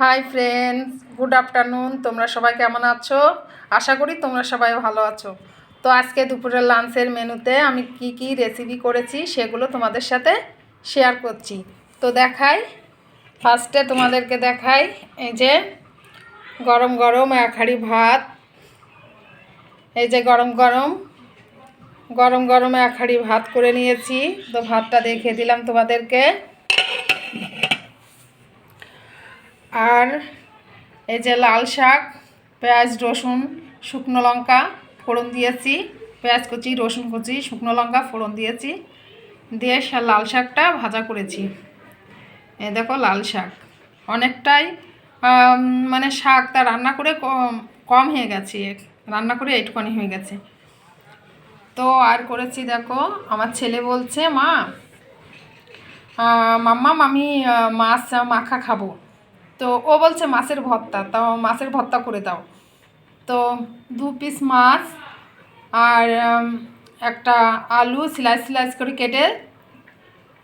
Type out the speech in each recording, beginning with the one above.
Hi friends, good afternoon. তোমরা সবাই কেমন আছো? আশা করি তোমরা সবাই ভালো আছো। তো আজকে দুপুরের লাঞ্চের মেনুতে আমি কি রেসিপি করেছি সেগুলো তোমাদের সাথে শেয়ার করছি। তো দেখাই, ফার্স্টে তোমাদেরকে দেখাই, এই যে গরম গরম এক হাঁড়ি ভাত, এই যে গরম গরম এক হাঁড়ি ভাত করে নিয়েছি। তো ভাতটা দেখিয়ে দিলাম তোমাদেরকে। আর এই যে লাল শাক, পেঁয়াজ রসুন শুকনো লঙ্কা ফোড়ন দিয়েছি, পেঁয়াজ কুচি রসুন কুচি শুকনো লঙ্কা ফোড়ন দিয়েছি, দিয়ে লাল শাকটা ভাজা করেছি। এই দেখো লাল শাক অনেকটাই মানে শাকটা রান্না করে কম হয়ে গেছে, রান্না করে এইটুখানি হয়ে গেছে। তো আর করেছি দেখো, আমার ছেলে বলছে মা মাম্মা আমি মাছ মাখা খাবো। তো ও বলছে মাছের ভর্তা, তাও মাছের ভর্তা করে দাও। তো 2 পিস মাছ আর একটা আলু স্লাইস করে কেটে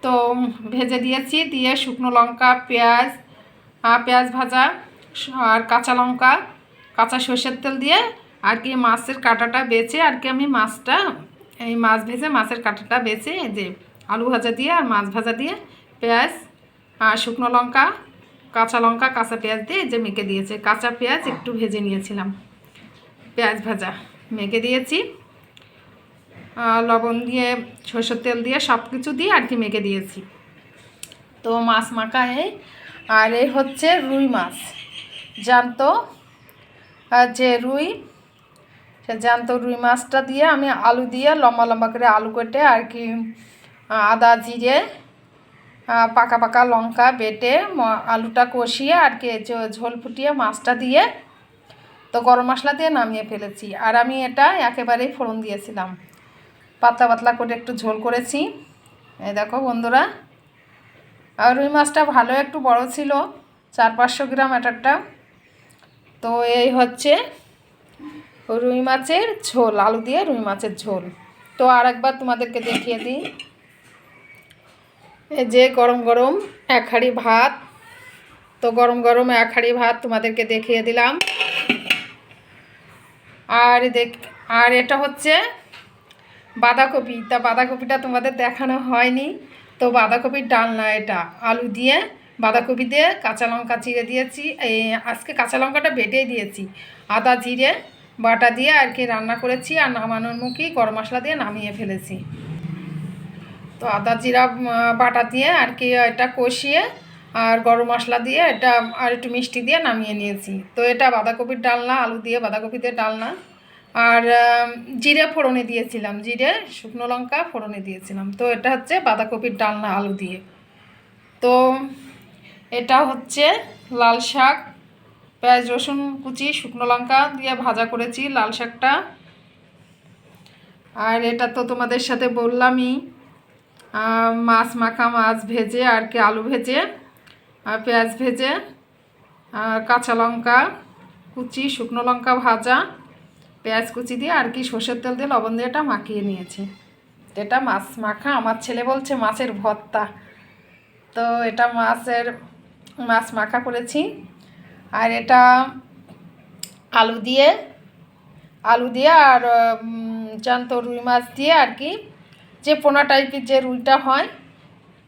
তো ভেজে দিয়েছি, দিয়ে শুকনো লঙ্কা পেঁয়াজ ভাজা আর কাঁচা লঙ্কা কাঁচা সর্ষের তেল দিয়ে আর কি মাছের কাঁটাটা বেছে আর কি আমি মাছটা এই মাছ ভেজে মাছের কাঁটাটা বেছে এই যে আলু ভাজা দিয়ে আর মাছ ভাজা দিয়ে পেঁয়াজ আর শুকনো লঙ্কা কাঁচা লঙ্কা কাঁচা পেঁয়াজ দিয়ে যে মেখে দিয়েছে, কাঁচা পেঁয়াজ একটু ভেজে নিয়েছিলাম, পেঁয়াজ ভাজা মেখে দিয়েছি, লবণ দিয়ে সরষের তেল দিয়ে সব কিছু দিয়ে আর কি মেখে দিয়েছি। তো মাছ মাখায় আর এই হচ্ছে রুই মাছ, জ্যান্ত যে রুই, সে জ্যান্ত রুই মাছটা দিয়ে আমি আলু দিয়ে লম্বা লম্বা করে আলু কেটে আর কি আদা জিরে পাকা লঙ্কা বেটে আলুটা কষিয়ে আর কি ঝোল ফুটিয়ে মাছটা দিয়ে তো গরম মশলা দিয়ে নামিয়ে ফেলেছি। আর আমি এটা একেবারেই ফোড়ন দিয়েছিলাম, পাতলা করে একটু ঝোল করেছি। এই দেখো বন্ধুরা, আর রুই মাছটা ভালো একটু বড় ছিল, 400-500 গ্রাম একটা। তো এই হচ্ছে রুই মাছের ঝোল, আলু দিয়ে রুই মাছের ঝোল। তো আর একবার তোমাদেরকে দেখিয়ে দিই, এই যে গরম এক হাঁড়ি ভাত। তো গরম এক হাঁড়ি ভাত তোমাদেরকে দেখিয়ে দিলাম। আর এটা হচ্ছে বাঁধাকপি, তা বাঁধাকপিটা তোমাদের দেখানো হয়নি। তো বাঁধাকপির ডালনা, এটা আলু দিয়ে বাঁধাকপি দিয়ে কাঁচা লঙ্কা চিড়ে দিয়েছি, এই আজকে কাঁচা লঙ্কাটা বেটেই দিয়েছি, আদা জিরে বাটা দিয়ে আর কি রান্না করেছি। আর নামানোর মুখেই গরম মশলা দিয়ে নামিয়ে ফেলেছি। তো আদা জিরা বাটা দিয়ে আর কি এটা কষিয়ে আর গরম মশলা দিয়ে এটা আর একটু মিষ্টি দিয়ে নামিয়ে নিয়েছি। তো এটা বাঁধাকপির ডালনা, আলু দিয়ে বাঁধাকপি দিয়ে ডালনা। আর জিরে ফোড়নে দিয়েছিলাম, জিরে শুকনো লঙ্কা ফোড়নে দিয়েছিলাম। তো এটা হচ্ছে বাঁধাকপির ডালনা আলু দিয়ে। তো এটা হচ্ছে লাল শাক, পেঁয়াজ রসুন কুচি শুকনো লঙ্কা দিয়ে ভাজা করেছি লাল শাকটা। আর এটা তো তোমাদের সাথে বললামই, মাছ মাখা, মাছ ভেজে আর কি আলু ভেজে আর পেঁয়াজ ভেজে আর কাঁচা লঙ্কা কুচি শুকনো লঙ্কা ভাজা পেঁয়াজ কুচি দিয়ে আর কি সর্ষের তেল দিয়ে লবণ দিয়ে এটা মাখিয়ে নিয়েছি। এটা মাছ মাখা, আমার ছেলে বলছে মাছের ভর্তা। তো এটা মাছ মাখা করেছি। আর এটা আলু দিয়ে আর জ্যান্ত রুই মাছ দিয়ে আর কি যে পোনা টাইপের যে রুইটা হয়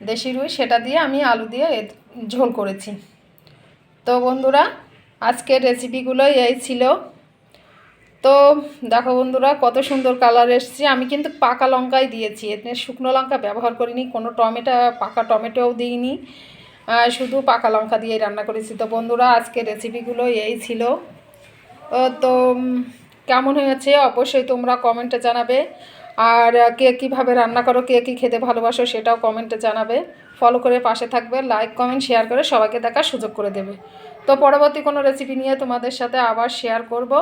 দেশি রুই, সেটা দিয়ে আমি আলু দিয়ে ঝোল করেছি। তো বন্ধুরা, আজকের রেসিপিগুলো এই ছিল। তো দেখো বন্ধুরা, কত সুন্দর কালার এসছে। আমি কিন্তু পাকা লঙ্কাই দিয়েছি, এতে শুকনো লঙ্কা ব্যবহার করিনি, কোনো পাকা টমেটোও দিইনি, শুধু পাকা লঙ্কা দিয়েই রান্না করেছি। তো বন্ধুরা, আজকের রেসিপিগুলো এই ছিল। তো কেমন হয়েছে অবশ্যই তোমরা কমেন্টে জানাবে। আর কে কীভাবে রান্না করো, কে কী খেতে ভালোবাসো সেটাও কমেন্টে জানাবে। ফলো করে পাশে থাকবে, লাইক কমেন্ট শেয়ার করে সবাইকে দেখার সুযোগ করে দেবে। তো পরবর্তী কোনো রেসিপি নিয়ে তোমাদের সাথে আবার শেয়ার করব।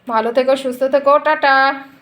ভালো থেকো, সুস্থ থেকো, টাটা।